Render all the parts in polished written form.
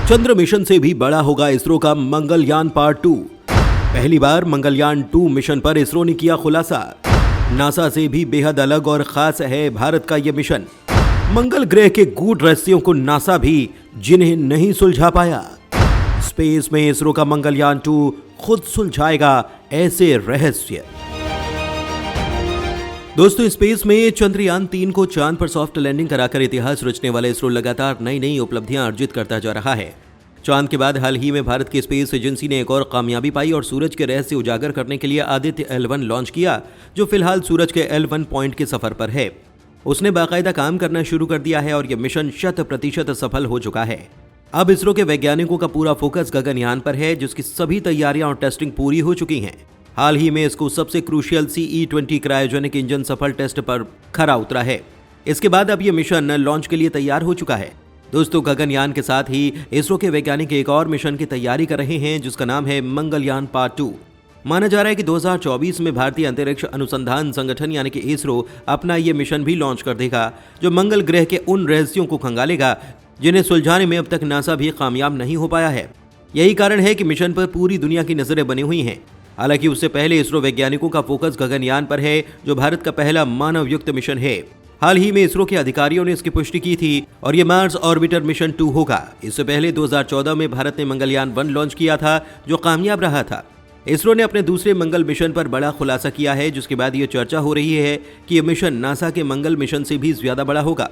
चंद्र mission से भी बड़ा होगा इसरो का मंगलयान पार्ट 2। पहली बार मंगलयान 2 मिशन पर इसरो ने किया खुलासा। नासा से भी बेहद अलग और खास है भारत का यह मिशन। मंगल ग्रह के गूढ़ रहस्यों को नासा भी जिन्हें नहीं सुलझा पाया, स्पेस में इसरो का मंगलयान 2 खुद सुलझाएगा ऐसे रहस्य। दोस्तों, स्पेस में चंद्रयान 3 को चांद पर सॉफ्ट लैंडिंग कराकर इतिहास रचने वाला इसरो लगातार नई नई उपलब्धियां अर्जित करता जा रहा है। चांद के बाद हाल ही में भारत की स्पेस एजेंसी ने एक और कामयाबी पाई और सूरज के रहस्य उजागर करने के लिए आदित्य L1 लॉन्च किया, जो फिलहाल सूरज के L1 पॉइंट के सफर पर है। उसने बाकायदा काम करना शुरू कर दिया है और यह मिशन 100% सफल हो चुका है। अब इसरो के वैज्ञानिकों का पूरा फोकस गगनयान पर है, जिसकी सभी तैयारियां और टेस्टिंग पूरी हो चुकी हैं। हाल ही में इसको सबसे क्रूशियल CE-20 क्रायोजेनिक इंजन सफल टेस्ट पर खरा उतरा है। इसके बाद अब यह मिशन लॉन्च के लिए तैयार हो चुका है। दोस्तों, गगनयान के साथ ही इसरो के वैज्ञानिक एक और मिशन की तैयारी कर रहे हैं, जिसका नाम है मंगलयान पार्ट 2। माना जा रहा है कि 2024 में भारतीय अंतरिक्ष अनुसंधान संगठन यानी कि इसरो अपना ये मिशन भी लॉन्च कर देगा, जो मंगल ग्रह के उन रहस्यों को खंगालेगा जिन्हें सुलझाने में अब तक नासा भी कामयाब नहीं हो पाया है। यही कारण है कि मिशन पर पूरी दुनिया की नजरें बनी हुई हैं। हालांकि उससे पहले इसरो वैज्ञानिकों का फोकस गगनयान पर है, जो भारत का पहला मानव युक्त मिशन है। हाल ही में इसरो के अधिकारियों ने इसकी पुष्टि की थी और ये मार्स ऑर्बिटर मिशन 2 होगा। इससे पहले 2014 में भारत ने मंगलयान 1 लॉन्च किया था, जो कामयाब रहा था। इसरो ने अपने दूसरे मंगल मिशन पर बड़ा खुलासा किया है, जिसके बाद ये चर्चा हो रही है कि यह मिशन नासा के मंगल मिशन से भी ज्यादा बड़ा होगा।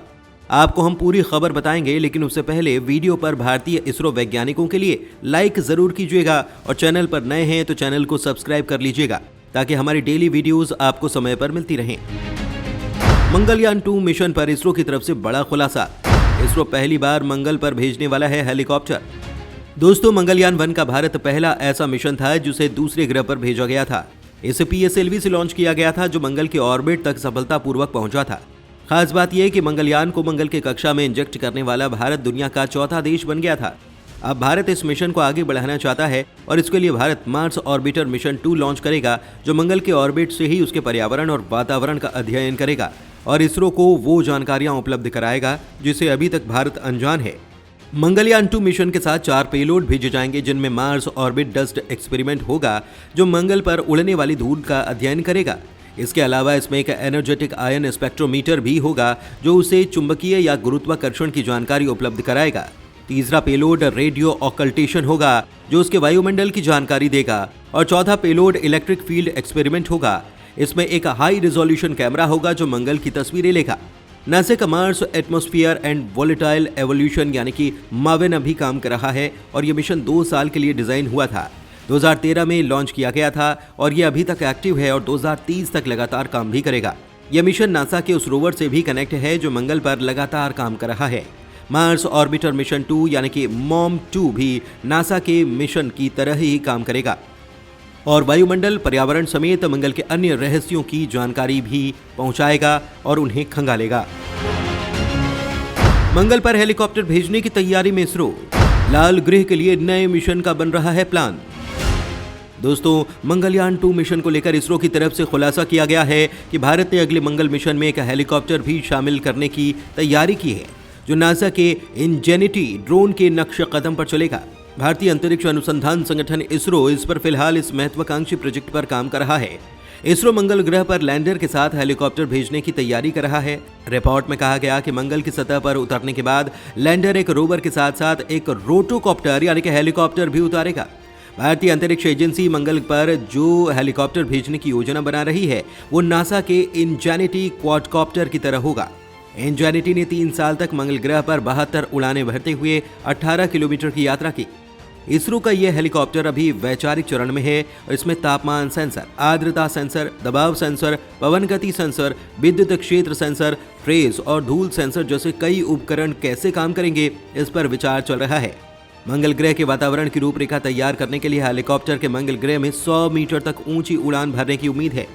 आपको हम पूरी खबर बताएंगे, लेकिन उससे पहले वीडियो पर भारतीय इसरो वैज्ञानिकों के लिए लाइक जरूर कीजिएगा और चैनल पर नए हैं तो चैनल को सब्सक्राइब कर लीजिएगा, ताकि हमारी डेली वीडियोस आपको समय पर मिलती रहें। मंगलयान 2 मिशन पर इसरो की तरफ से बड़ा खुलासा। इसरो पहली बार मंगल पर भेजने वाला है हेलीकॉप्टर। दोस्तों, मंगलयान 1 का भारत पहला ऐसा मिशन था जिसे दूसरे ग्रह पर भेजा गया था। इसे PSLV से लॉन्च किया गया था, जो मंगल के ऑर्बिट तक सफलतापूर्वक पहुंचा था। खास बात यह कि मंगलयान को मंगल के कक्षा में इंजेक्ट करने वाला भारत दुनिया का चौथा देश बन गया था। अब भारत इस मिशन को आगे बढ़ाना चाहता है और इसके लिए Bharat Mars orbiter mission 2 launch करेगा, जो मंगल के ऑर्बिट से ही उसके पर्यावरण और वातावरण का अध्ययन करेगा और इसरो को वो जानकारियां उपलब्ध कराएगा जिसे अभी तक भारत अनजान है। मंगलयान 2 मिशन के साथ 4 पेलोड भेजे जाएंगे, जिनमें मार्स ऑर्बिट डस्ट एक्सपेरिमेंट होगा, जो मंगल पर उड़ने वाली धूल का अध्ययन करेगा। इसके अलावा इसमें एक एनर्जेटिक आयन स्पेक्ट्रोमीटर भी होगा, जो उसे चुंबकीय या गुरुत्वाकर्षण की जानकारी उपलब्ध कराएगा। तीसरा पेलोड रेडियो ऑकल्टेशन होगा, जो उसके वायुमंडल की जानकारी देगा। और चौथा पेलोड इलेक्ट्रिक फील्ड एक्सपेरिमेंट होगा। इसमें एक हाई रिजोल्यूशन कैमरा होगा, जो मंगल की तस्वीरें लेगा। नासा का Mars atmosphere and volatile evolution यानी कि मावेन अभी काम कर रहा है और यह मिशन 2 साल के लिए डिजाइन हुआ था। 2013 में लॉन्च किया गया था और यह अभी तक एक्टिव है और 2030 तक लगातार काम भी करेगा। यह मिशन नासा के उस रोवर से भी कनेक्ट है जो मंगल पर लगातार काम कर रहा है। मार्स ऑर्बिटर मिशन 2 यानी कि MOM-2 भी नासा के मिशन की तरह ही काम करेगा और वायुमंडल, पर्यावरण समेत मंगल के अन्य रहस्यों की जानकारी भी पहुंचाएगा और उन्हें खंगालेगा। मंगल पर हेलीकॉप्टर भेजने की तैयारी में इसरो। लाल ग्रह के लिए नए मिशन का बन रहा है प्लान। दोस्तों, मंगलयान 2 मिशन को लेकर इसरो की तरफ से खुलासा किया गया है कि भारत ने अगले मंगल मिशन में एक हेलीकॉप्टर भी शामिल करने की तैयारी की है, जो नासा के इंजेनिटी ड्रोन के नक्शे कदम पर चलेगा। भारतीय अंतरिक्ष अनुसंधान संगठन इसरो इस पर फिलहाल इस महत्वाकांक्षी प्रोजेक्ट पर काम कर रहा है। इसरो मंगल ग्रह पर लैंडर के साथ हेलीकॉप्टर भेजने की तैयारी कर रहा है। रिपोर्ट में कहा गया कि मंगल की सतह पर उतरने के बाद लैंडर एक रोवर के साथ साथ एक रोटोकॉप्टर यानी कि हेलीकॉप्टर भी उतारेगा। भारतीय अंतरिक्ष एजेंसी मंगल पर जो हेलीकॉप्टर भेजने की योजना बना रही है, वो नासा के इंजेनिटी क्वाडकॉप्टर की तरह होगा। इंजेनिटी ने 3 साल तक मंगल ग्रह पर 72 उड़ानें भरते हुए 18 किलोमीटर की यात्रा की। इसरो का यह हेलीकॉप्टर अभी वैचारिक चरण में है और इसमें तापमान सेंसर, आर्द्रता सेंसर, दबाव सेंसर, पवन गति सेंसर, विद्युत क्षेत्र सेंसर, ट्रेस और धूल सेंसर जैसे कई उपकरण कैसे काम करेंगे, इस पर विचार चल रहा है। मंगल ग्रह के वातावरण की रूपरेखा तैयार करने के लिए हेलीकॉप्टर के मंगल ग्रह में 100 मीटर तक ऊंची उड़ान भरने की उम्मीद है।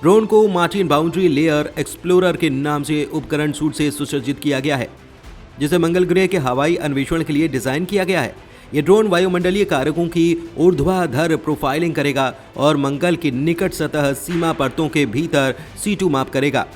ड्रोन को मार्टिन बाउंड्री लेयर एक्सप्लोरर के नाम से उपकरण सूट से सुसज्जित किया गया है, जिसे मंगल ग्रह के हवाई अन्वेषण के लिए डिजाइन किया गया है। ये ड्रोन वायुमंडलीय कारकों की ऊर्ध्वाधर प्रोफाइलिंग करेगा और मंगल की निकट सतह सीमा परतों के भीतर C2 माप करेगा।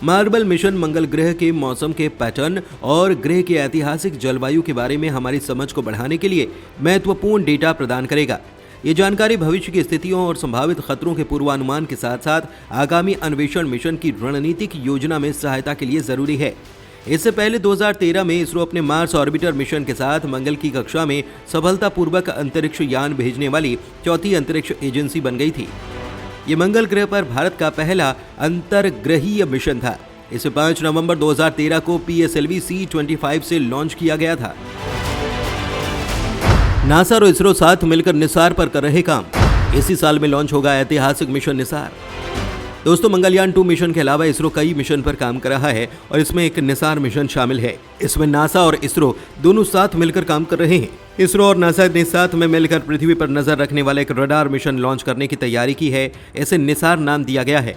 मार्बल मिशन मंगल ग्रह के मौसम के पैटर्न और ग्रह की ऐतिहासिक जलवायु के बारे में हमारी समझ को बढ़ाने के लिए महत्वपूर्ण डेटा प्रदान करेगा। ये जानकारी भविष्य की स्थितियों और संभावित खतरों के पूर्वानुमान के साथ साथ आगामी अन्वेषण मिशन की रणनीतिक योजना में सहायता के लिए जरूरी है। इससे पहले 2013 में इसरो अपने मार्स ऑर्बिटर मिशन के साथ मंगल की कक्षा में सफलतापूर्वक अंतरिक्ष यान भेजने वाली चौथी अंतरिक्ष एजेंसी बन गई थी। ये मंगल ग्रह पर भारत का पहला अंतर्ग्रहीय मिशन था। इसे 5 नवंबर 2013 को PSLV C-25 से लॉन्च किया गया था। नासा और इसरो साथ मिलकर निसार पर कर रहे काम। इसी साल में लॉन्च होगा ऐतिहासिक मिशन निसार। दोस्तों, मंगलयान 2 मिशन के अलावा इसरो कई मिशन पर काम कर रहा है और इसमें एक निसार मिशन शामिल है। इसमें नासा और इसरो दोनों साथ मिलकर काम कर रहे हैं। इसरो और नासा ने साथ में मिलकर पृथ्वी पर नजर रखने वाला एक रडार मिशन लॉन्च करने की तैयारी की है। इसे निसार नाम दिया गया है।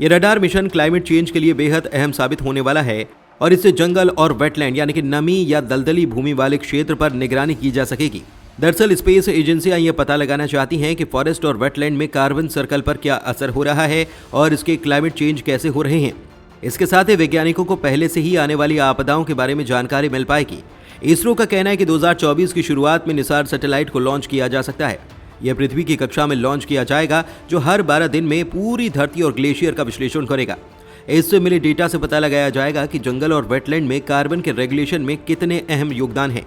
ये रडार मिशन क्लाइमेट चेंज के लिए बेहद अहम साबित होने वाला है और इससे जंगल और वेटलैंड यानी कि नमी या दलदली भूमि वाले क्षेत्र पर निगरानी की जा सकेगी। दरअसल स्पेस एजेंसियां यह पता लगाना चाहती हैं कि फॉरेस्ट और वेटलैंड में कार्बन सर्कल पर क्या असर हो रहा है और इसके क्लाइमेट चेंज कैसे हो रहे हैं। इसके साथ ही वैज्ञानिकों को पहले से ही आने वाली आपदाओं के बारे में जानकारी मिल पाएगी। इसरो का कहना है कि 2024 की शुरुआत में निसार सैटेलाइट को लॉन्च किया जा सकता है। यह पृथ्वी की कक्षा में लॉन्च किया जाएगा, जो हर 12 दिन में पूरी धरती और ग्लेशियर का विश्लेषण करेगा। इससे मिले डेटा से पता लगाया जाएगा कि जंगल और वेटलैंड में कार्बन के रेगुलेशन में कितने अहम योगदान है।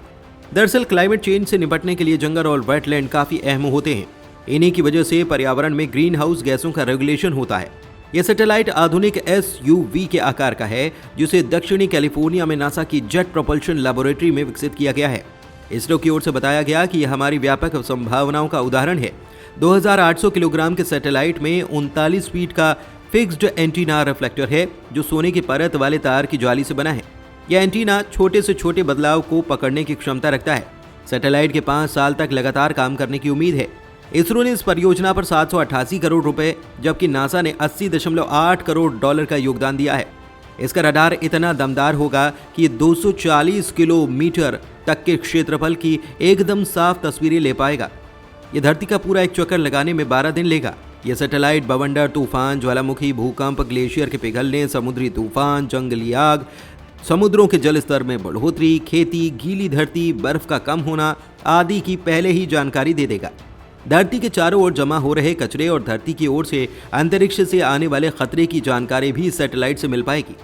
दरअसल क्लाइमेट चेंज से निपटने के लिए जंगल और वेटलैंड काफी अहम होते हैं। इन्हीं की वजह से पर्यावरण में ग्रीन हाउस गैसों का रेगुलेशन होता है। यह सैटेलाइट आधुनिक SUV के आकार का है, जिसे दक्षिणी कैलिफोर्निया में नासा की जेट प्रोपल्शन लैबोरेटरी में विकसित किया गया है। इसरो की ओर से बताया गया कि यह हमारी व्यापक संभावनाओं का उदाहरण है। 2800 किलोग्राम के सैटेलाइट में 39 फीट का फिक्स्ड एंटीना रिफ्लेक्टर है, जो सोने की परत वाले तार की जाली से बना है। यह एंटीना छोटे से छोटे बदलाव को पकड़ने की क्षमता रखता है। सैटेलाइट के 5 साल तक लगातार काम करने की उम्मीद है। इसरो ने इस परियोजना पर 788 करोड़ रुपए, जबकि नासा ने 80.8 करोड़ डॉलर का योगदान दिया है। इसका रडार इतना दमदार होगा कि ये 240 किलोमीटर तक के क्षेत्रफल की एकदम साफ तस्वीरें ले पाएगा। यह धरती का पूरा एक चक्कर लगाने में 12 दिन लेगा। यह सैटेलाइट बवंडर, तूफान, ज्वालामुखी, भूकंप, ग्लेशियर के पिघलने, समुद्री तूफान, जंगली आग, समुद्रों के जल स्तर में बढ़ोतरी, खेती, गीली धरती, बर्फ का कम होना आदि की पहले ही जानकारी दे देगा। धरती के चारों ओर जमा हो रहे कचरे और धरती की ओर से अंतरिक्ष से आने वाले खतरे की जानकारी भी इस सैटेलाइट से मिल पाएगी।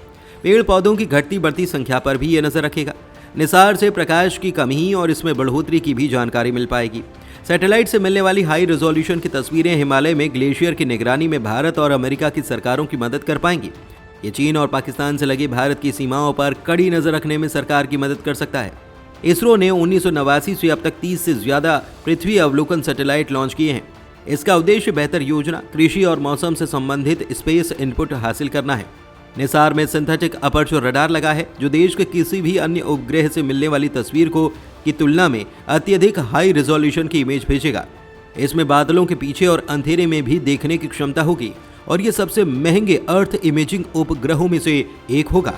पेड़ पौधों की घटती बढ़ती संख्या पर भी ये नजर रखेगा। निसार से प्रकाश की कमी और इसमें बढ़ोतरी की भी जानकारी मिल पाएगी। सैटेलाइट से मिलने वाली हाई रेजोल्यूशन की तस्वीरें हिमालय में ग्लेशियर की निगरानी में भारत और अमेरिका की सरकारों की मदद कर पाएंगी। ये चीन और पाकिस्तान से लगी भारत की सीमाओं पर कड़ी नजर रखने में सरकार की मदद कर सकता है। इसरो ने 1989 से अब तक 30 से ज्यादा पृथ्वी अवलोकन सैटेलाइट लॉन्च किए हैं। इसका उद्देश्य बेहतर योजना, कृषि और मौसम से संबंधित स्पेस इनपुट हासिल करना है। निसार में सिंथेटिक अपर्चर रडार लगा है, जो देश के किसी भी अन्य उपग्रह से मिलने वाली तस्वीर की तुलना में अत्यधिक हाई रिजोल्यूशन की इमेज भेजेगा। इसमें बादलों के पीछे और अंधेरे में भी देखने की क्षमता होगी और ये सबसे महंगे अर्थ इमेजिंग उपग्रहों में से एक होगा।